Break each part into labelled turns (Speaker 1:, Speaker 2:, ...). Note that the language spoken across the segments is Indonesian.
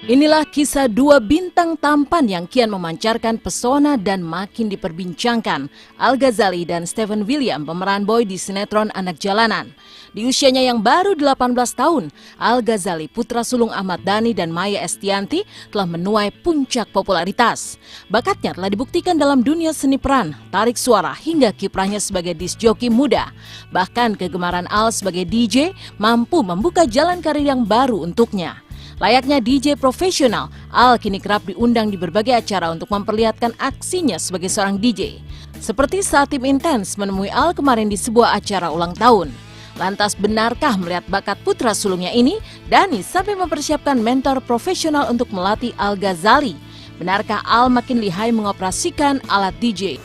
Speaker 1: Inilah kisah dua bintang tampan yang kian memancarkan pesona dan makin diperbincangkan. Al Ghazali dan Steven William, pemeran boy di sinetron Anak Jalanan. Di usianya yang baru 18 tahun, Al Ghazali, putra sulung Ahmad Dhani dan Maya Estianty, telah menuai puncak popularitas. Bakatnya telah dibuktikan dalam dunia seni peran, tarik suara, hingga kiprahnya sebagai disc joki muda. Bahkan kegemaran Al sebagai DJ mampu membuka jalan karir yang baru untuknya. Layaknya DJ profesional, Al kini kerap diundang di berbagai acara untuk memperlihatkan aksinya sebagai seorang DJ. Seperti saat tim Intens menemui Al kemarin di sebuah acara ulang tahun. Lantas benarkah melihat bakat putra sulungnya ini, Dhani sampai mempersiapkan mentor profesional untuk melatih Al Ghazali? Benarkah Al makin lihai mengoperasikan alat DJ?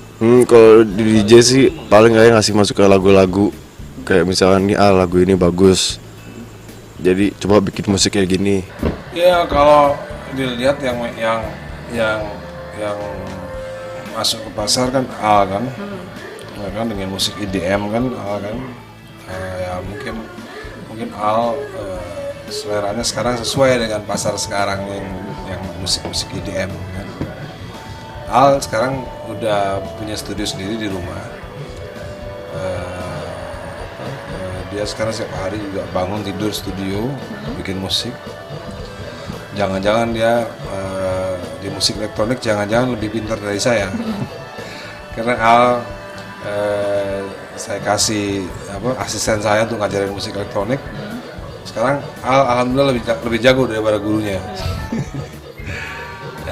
Speaker 2: Kalau di DJ sih paling kayak ngasih masuk ke lagu-lagu. Kayak misalkan nih lagu ini bagus, jadi coba bikin musik kayak gini.
Speaker 3: Ya kalau dilihat yang masuk ke pasar kan Al kan, kan dengan musik EDM kan Al kan, ya mungkin Al seleranya sekarang sesuai dengan pasar sekarang yang musik EDM kan. Al sekarang udah punya studio sendiri di rumah. Dia sekarang setiap hari juga bangun tidur studio bikin musik. Jangan-jangan dia di musik elektronik jangan-jangan lebih pintar dari saya. Karena Al saya kasih asisten saya untuk ngajarin musik elektronik. Sekarang Al alhamdulillah lebih jago daripada gurunya.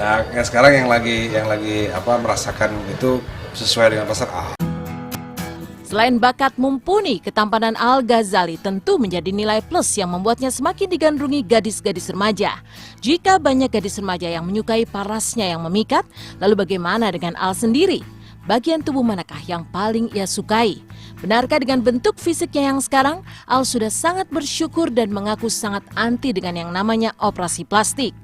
Speaker 3: Ya sekarang yang lagi merasakan itu sesuai dengan pasar Al.
Speaker 1: Selain bakat mumpuni, ketampanan Al Ghazali tentu menjadi nilai plus yang membuatnya semakin digandrungi gadis-gadis remaja. Jika banyak gadis remaja yang menyukai parasnya yang memikat, lalu bagaimana dengan Al sendiri? Bagian tubuh manakah yang paling ia sukai? Benarkah dengan bentuk fisiknya yang sekarang, Al sudah sangat bersyukur dan mengaku sangat anti dengan yang namanya operasi plastik?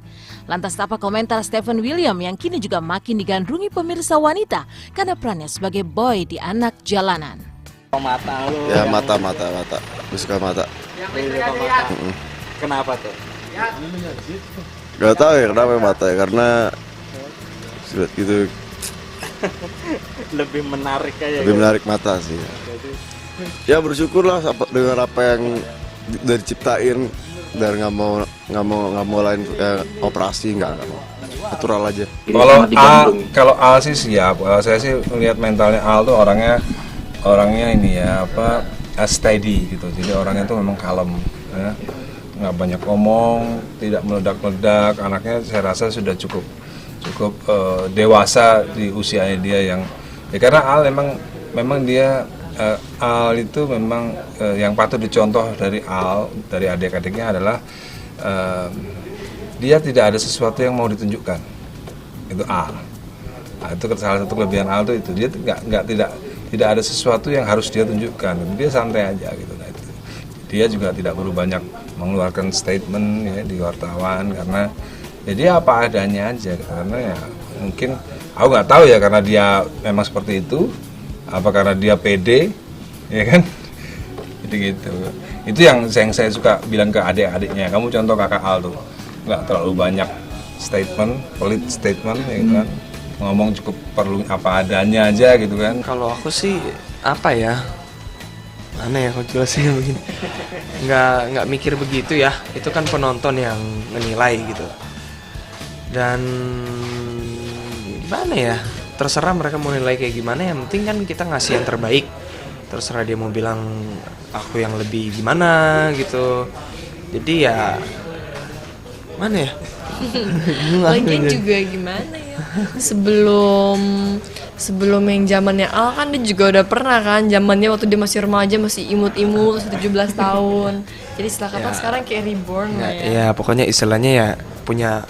Speaker 1: Lantas apa komentar Steven William yang kini juga makin digandrungi pemirsa wanita karena perannya sebagai boy di Anak Jalanan?
Speaker 4: Mata lu
Speaker 2: Ya mata suka mata.
Speaker 4: Kenapa tuh?
Speaker 2: Gak tahu ya kenapa mata ya, karena gitu
Speaker 4: Lebih menarik aja.
Speaker 2: lebih menarik mata sih. Ya bersyukurlah dengan apa yang udah diciptain, dan nggak mau lain operasi, nggak mau natural aja.
Speaker 3: Kalau Al sih siap. Saya sih melihat mentalnya Al tuh orangnya ini ya steady gitu. Jadi orangnya tuh memang kalem, ya. Nggak banyak ngomong, tidak meledak-meledak. Anaknya saya rasa sudah cukup dewasa di usianya dia yang ya, karena Al memang dia Al itu memang yang patut dicontoh dari Al, dari adik-adiknya adalah dia tidak ada sesuatu yang mau ditunjukkan. Itu Al. Nah, itu salah satu kelebihan Al itu dia tidak ada sesuatu yang harus dia tunjukkan. Dia santai aja gitu. Nah, itu. Dia juga tidak perlu banyak mengeluarkan statement ya di wartawan, karena ya dia apa adanya aja. Karena ya mungkin aku nggak tahu ya, karena dia memang seperti itu, apa karena dia pede, ya kan? Gitu. Itu yang saya suka bilang ke adik-adiknya. Kamu contoh kakak Al tuh, nggak terlalu banyak statement, pelit statement, ya kan? Ngomong cukup perlu apa adanya aja gitu kan.
Speaker 5: Kalau aku sih apa ya, mana ya kalau jelasin begini, nggak mikir begitu ya, itu kan penonton yang menilai gitu. Dan gimana ya, terserah mereka mau nilai kayak gimana, yang penting kan kita ngasih yang terbaik. Terserah dia mau bilang aku yang lebih gimana gitu. Jadi ya mana ya,
Speaker 6: lagian juga gimana ya, sebelum yang zamannya Al kan dia juga udah pernah kan, zamannya waktu dia masih remaja, masih imut-imut, 17 tahun. Jadi setelah kata sekarang kayak reborn lah ya.
Speaker 5: Ya pokoknya istilahnya ya punya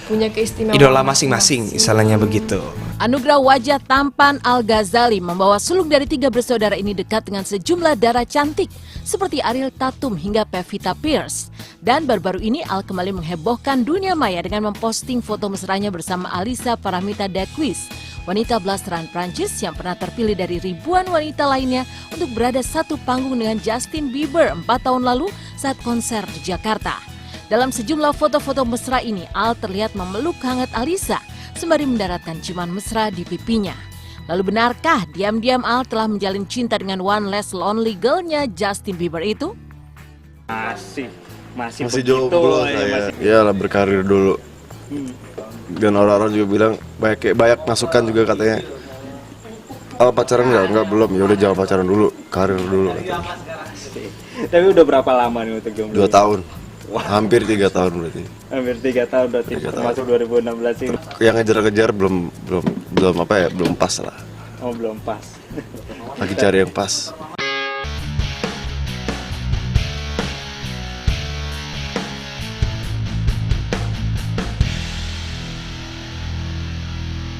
Speaker 6: keistimewaan
Speaker 5: idola masing-masing, istilahnya begitu.
Speaker 1: Anugerah wajah tampan Al Ghazali membawa sulung dari 3 bersaudara ini dekat dengan sejumlah darah cantik seperti Ariel Tatum hingga Pevita Pierce. Dan baru-baru ini Al kembali menghebohkan dunia maya dengan memposting foto mesranya bersama Alisa Paramita Daquis, wanita blasteran Prancis yang pernah terpilih dari ribuan wanita lainnya untuk berada satu panggung dengan Justin Bieber 4 tahun lalu saat konser di Jakarta. Dalam sejumlah foto-foto mesra ini, Al terlihat memeluk hangat Alisa sembari mendaratkan ciuman mesra di pipinya. Lalu benarkah diam-diam Al telah menjalin cinta dengan one less lonely girl-nya Justin Bieber itu?
Speaker 4: Masih
Speaker 2: Masih
Speaker 4: begitu,
Speaker 2: jomblo saya. Ya lah, berkarir dulu. Dan orang-orang juga bilang banyak masukan juga katanya. Al pacaran enggak belum. Ya udah jangan pacaran dulu, karir dulu katanya.
Speaker 4: Tapi udah berapa lama nih untuk jomblo?
Speaker 2: 2 tahun. Hampir 3 tahun berarti.
Speaker 4: Hampir 3 tahun berarti, termasuk 2016 ini.
Speaker 2: Yang ngejar-ngejar belum pas lah.
Speaker 4: Oh, belum pas.
Speaker 2: Lagi cari yang pas.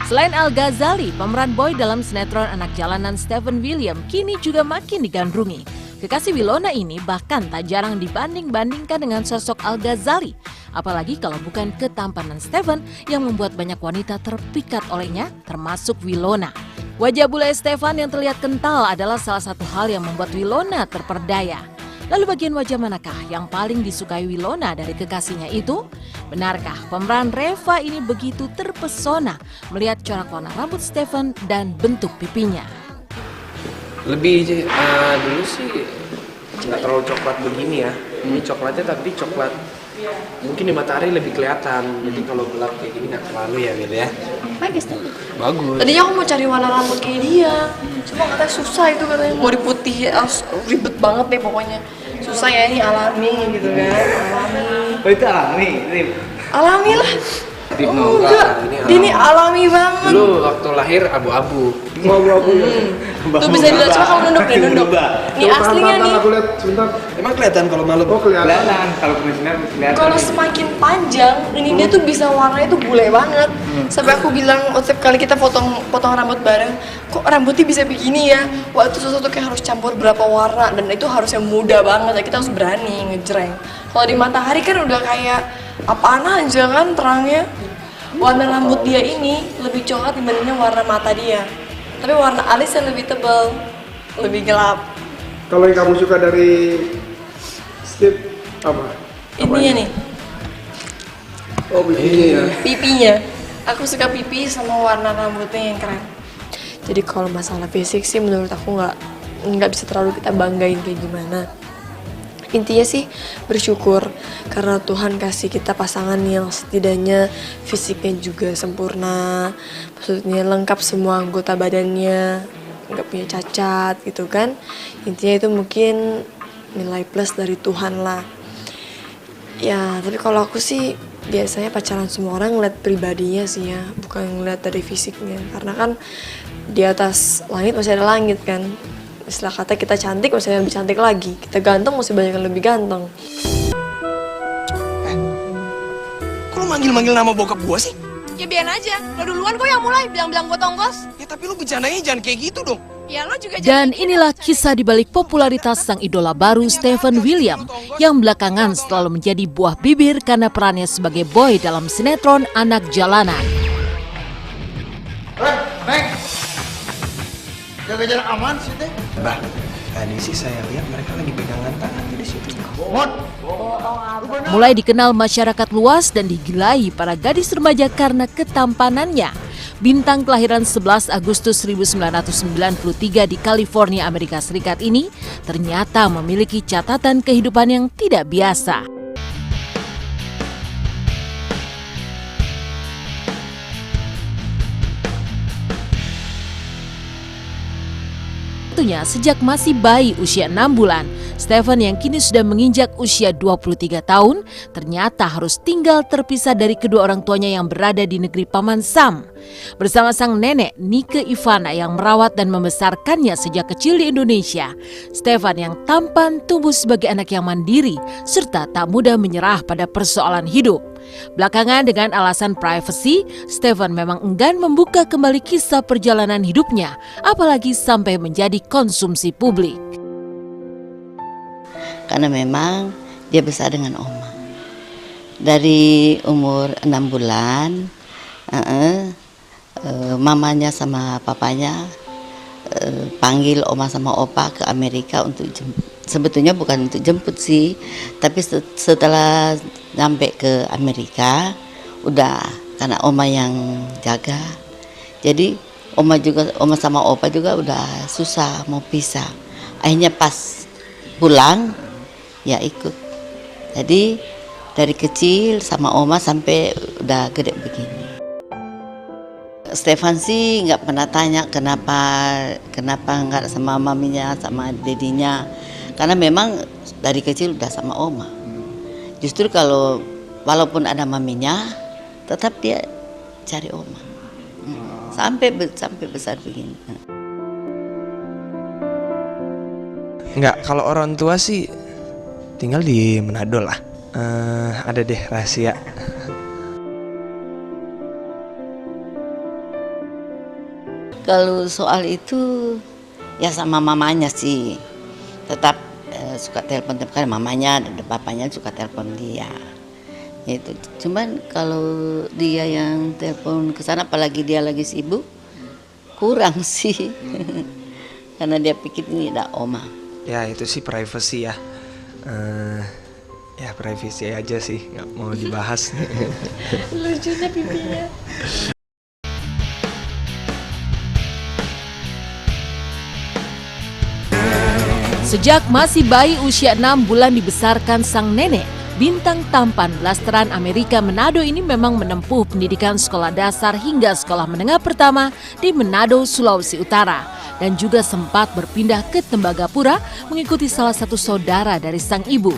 Speaker 1: Selain Al Ghazali, pemeran boy dalam sinetron anak jalanan Steven William kini juga makin digandrungi. Kekasih Wilona ini bahkan tak jarang dibanding-bandingkan dengan sosok Al Ghazali. Apalagi kalau bukan ketampanan Steven yang membuat banyak wanita terpikat olehnya, termasuk Wilona. Wajah bule Steven yang terlihat kental adalah salah satu hal yang membuat Wilona terperdaya. Lalu bagian wajah manakah yang paling disukai Wilona dari kekasihnya itu? Benarkah pemeran Reva ini begitu terpesona melihat corak warna rambut Steven dan bentuk pipinya?
Speaker 5: Lebih dulu sih nggak terlalu coklat begini ya. Ini coklatnya tapi coklat mungkin di matahari lebih kelihatan. Jadi kalau gelap kayak gini nggak terlalu ya gitu ya.
Speaker 6: Bagus tapi.
Speaker 5: Bagus.
Speaker 6: Tadinya aku mau cari warna rambut kayak dia. Cuma katanya susah itu katanya. Mau diputih ribet banget deh pokoknya. Susah ya ini alami gitu kan. Alami.
Speaker 4: Oh, itu alami.
Speaker 6: Alami lah.
Speaker 5: Oh,
Speaker 6: enggak. Ini alami banget.
Speaker 5: Lu waktu lahir abu-abu.
Speaker 6: Tuh bisa dilihat, coba kamu nunduk deh, nunduk. Ini aslinya nih.
Speaker 5: Aku lihat sebentar. Emang kelihatan kalau malam? Oh
Speaker 4: Kelihatan kalau kemiskinan kelihatan.
Speaker 6: Kalau semakin panjang, ini dia tuh bisa warnanya tuh bule banget. Sampai aku bilang, setiap kali kita potong rambut bareng, kok rambutnya bisa begini ya? Wah, itu sesuatu kayak harus campur berapa warna dan itu harus yang mudah banget. Kita harus berani ngejreng. Kalau di matahari kan udah kayak apaan aja kan terangnya. Warna rambut dia ini lebih coklat dibandingnya warna mata dia. Tapi warna alisnya lebih tebal, lebih gelap.
Speaker 7: Kalau yang kamu suka dari Steve apa?
Speaker 6: Ininya nih,
Speaker 7: Oh begini ya.
Speaker 6: pipinya. Aku suka pipi sama warna rambutnya yang keren. Jadi kalau masalah fisik sih menurut aku nggak bisa terlalu kita banggain kayak gimana. Intinya sih bersyukur karena Tuhan kasih kita pasangan yang setidaknya fisiknya juga sempurna, maksudnya lengkap semua anggota badannya, nggak punya cacat gitu kan. Intinya itu mungkin nilai plus dari Tuhan lah. Ya tapi kalau aku sih biasanya pacaran semua orang ngeliat pribadinya sih ya, bukan ngeliat dari fisiknya. Karena kan di atas langit masih ada langit kan. Istilah kata kita cantik masih ada yang lebih cantik lagi, kita ganteng masih banyak yang lebih ganteng.
Speaker 8: Kok lu manggil-manggil nama bokap gua sih?
Speaker 9: Ya biarin aja, lo duluan kok yang mulai bilang-bilang gue tonggos.
Speaker 8: Ya tapi lu bercandanya jangan kayak gitu dong.
Speaker 9: Ya lo juga
Speaker 1: Dan inilah kisah dibalik popularitas sang idola baru Steven William yang belakangan selalu menjadi buah bibir karena perannya sebagai boy dalam sinetron anak jalanan.
Speaker 7: Jaga jarak aman sih teh.
Speaker 5: Bah, tadi sih saya lihat mereka lagi pegangan tangan di situ.
Speaker 1: Mulai dikenal masyarakat luas dan digilai para gadis remaja karena ketampanannya. Bintang kelahiran 11 Agustus 1993 di California, Amerika Serikat ini ternyata memiliki catatan kehidupan yang tidak biasa. Sejak masih bayi usia 6 bulan, Steven yang kini sudah menginjak usia 23 tahun ternyata harus tinggal terpisah dari kedua orang tuanya yang berada di negeri Paman Sam. Bersama sang nenek Nike Ivana yang merawat dan membesarkannya sejak kecil di Indonesia, Steven yang tampan tumbuh sebagai anak yang mandiri serta tak mudah menyerah pada persoalan hidup. Belakangan dengan alasan privasi, Steven memang enggan membuka kembali kisah perjalanan hidupnya, apalagi sampai menjadi konsumsi publik.
Speaker 10: Karena memang dia besar dengan oma. Dari umur 6 bulan, mamanya sama papanya panggil oma sama opa ke Amerika untuk sebetulnya bukan untuk jemput sih, tapi setelah sampai ke Amerika udah karena oma yang jaga, jadi oma sama opa juga udah susah mau pisah. Akhirnya pas pulang ya ikut. Jadi dari kecil sama oma sampai udah gede begini. Stefan sih nggak pernah tanya kenapa nggak sama maminya sama dedinya, karena memang dari kecil udah sama oma. Justru kalau walaupun ada maminya tetap dia cari oma sampai besar begini.
Speaker 5: Nggak, kalau orang tua sih tinggal di Manado lah. Ada deh rahasia.
Speaker 10: Kalau soal itu ya sama mamanya sih, tetap suka telepon kan mamanya dan papanya suka telepon dia. Itu cuman kalau dia yang telepon ke sana apalagi dia lagi sibuk kurang sih. Karena dia pikir ini ada oma.
Speaker 5: Ya itu sih privacy ya. Ya privacy aja sih, nggak mau dibahas.
Speaker 6: Lucunya pipinya.
Speaker 1: Sejak masih bayi usia 6 bulan dibesarkan sang nenek, bintang tampan blasteran Amerika Manado ini memang menempuh pendidikan sekolah dasar hingga sekolah menengah pertama di Manado, Sulawesi Utara. Dan juga sempat berpindah ke Tembagapura mengikuti salah satu saudara dari sang ibu.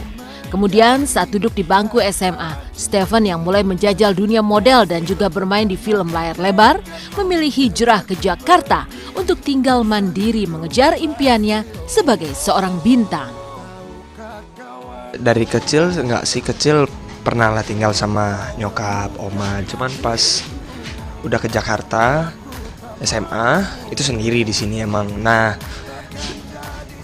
Speaker 1: Kemudian saat duduk di bangku SMA, Stefan yang mulai menjajal dunia model dan juga bermain di film layar lebar, memilih hijrah ke Jakarta untuk tinggal mandiri mengejar impiannya sebagai seorang bintang.
Speaker 5: Dari kecil nggak sih, kecil pernah lah tinggal sama nyokap, oma. Cuman pas udah ke Jakarta, SMA itu sendiri di sini emang. Nah,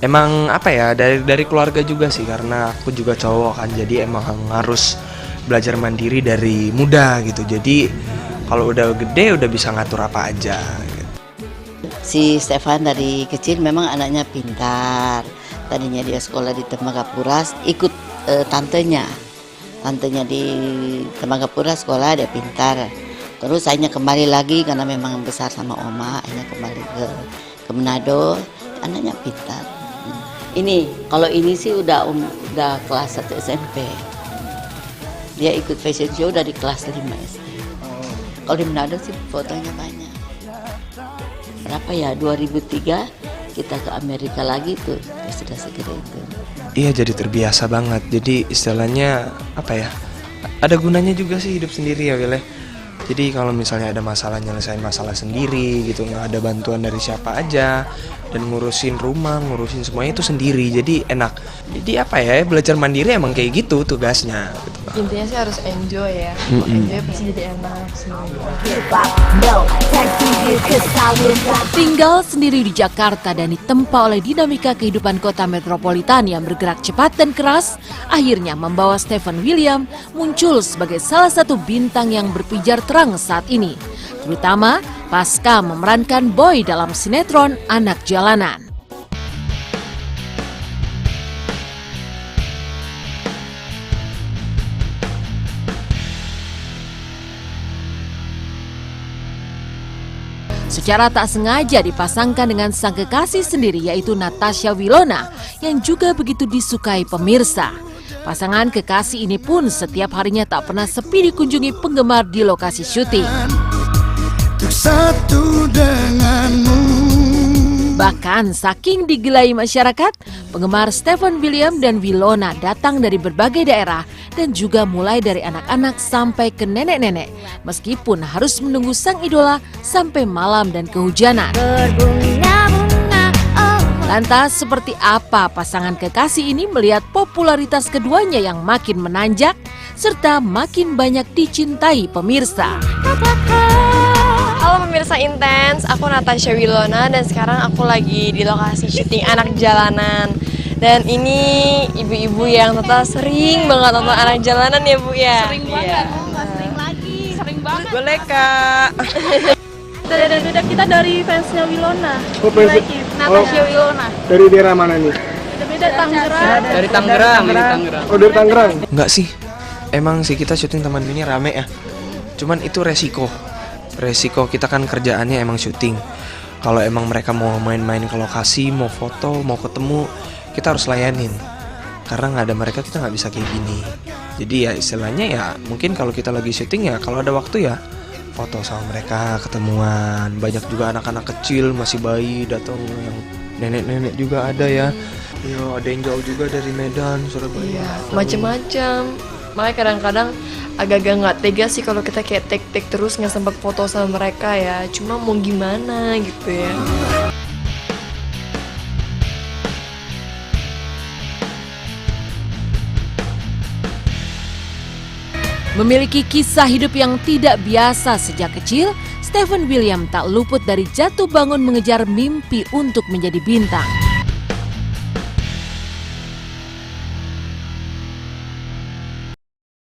Speaker 5: emang apa ya, dari keluarga juga sih, karena aku juga cowok kan, jadi emang harus belajar mandiri dari muda gitu. Jadi kalau udah gede udah bisa ngatur apa aja gitu.
Speaker 10: Si Stefan dari kecil memang anaknya pintar. Tadinya dia sekolah di Tembagapura, ikut tantenya di Tembagapura sekolah, dia pintar. Terus akhirnya kembali lagi karena memang besar sama oma, akhirnya kembali ke Manado, anaknya pintar. Ini kalau ini sih udah kelas 1 SMP. Dia ikut fashion show dari kelas 5 SD. Kalau di Manado sih fotonya banyak. Berapa ya, 2003 kita ke Amerika lagi tuh, ya sudah segera itu.
Speaker 5: Iya, jadi terbiasa banget. Jadi istilahnya apa ya, ada gunanya juga sih hidup sendiri ya Will. Jadi kalau misalnya ada masalah, nyelesain masalah sendiri gitu, nggak ada bantuan dari siapa aja, dan ngurusin rumah, ngurusin semuanya itu sendiri, jadi enak. Jadi apa ya, belajar mandiri emang kayak gitu tugasnya gitu.
Speaker 6: Intinya sih harus enjoy ya. Enjoy pasti jadi enak semuanya.
Speaker 1: Tinggal sendiri di Jakarta dan ditempa oleh dinamika kehidupan kota metropolitan yang bergerak cepat dan keras, akhirnya membawa Stefan William muncul sebagai salah satu bintang yang berpijar terang saat ini, terutama pasca memerankan Boy dalam sinetron Anak Jalanan. Secara tak sengaja dipasangkan dengan sang kekasih sendiri, yaitu Natasha Wilona, yang juga begitu disukai pemirsa. Pasangan kekasih ini pun setiap harinya tak pernah sepi dikunjungi penggemar di lokasi syuting. Bahkan saking digelai masyarakat, penggemar Stefan William dan Wilona datang dari berbagai daerah dan juga mulai dari anak-anak sampai ke nenek-nenek, meskipun harus menunggu sang idola sampai malam dan kehujanan. Lantas seperti apa pasangan kekasih ini melihat popularitas keduanya yang makin menanjak serta makin banyak dicintai pemirsa?
Speaker 6: Halo pemirsa Intens, aku Natasha Wilona dan sekarang aku lagi di lokasi syuting Anak Jalanan. Dan ini ibu-ibu yang ternyata sering banget nonton Anak Jalanan ya Bu ya?
Speaker 9: Sering banget, sering lagi, sering banget.
Speaker 8: Boleh Kak.
Speaker 9: Beda-beda kita dari fansnya Wilona.
Speaker 7: Oh, fans-
Speaker 9: Natasha Wilona.
Speaker 7: Dari daerah mana nih?
Speaker 9: Beda-beda
Speaker 11: Dari Tangerang.
Speaker 7: Oh, dari Tangerang.
Speaker 5: Enggak sih, emang sih kita syuting Taman Mini rame ya. Cuman itu resiko kita kan kerjaannya emang syuting. Kalau emang mereka mau main-main ke lokasi, mau foto, mau ketemu, kita harus layanin. Karena nggak ada mereka kita nggak bisa kayak gini. Jadi ya istilahnya ya mungkin kalau kita lagi syuting ya kalau ada waktu ya foto sama mereka, ketemuan. Banyak juga anak-anak kecil masih bayi datang, yang nenek-nenek juga ada ya. Ya ada yang jauh juga dari Medan, Surabaya.
Speaker 6: Macem-macem. Makanya kadang-kadang agak-agak nggak tega sih kalau kita kayak take terus nggak sempat foto sama mereka ya. Cuma mau gimana gitu ya.
Speaker 1: Memiliki kisah hidup yang tidak biasa sejak kecil, Steven William tak luput dari jatuh bangun mengejar mimpi untuk menjadi bintang.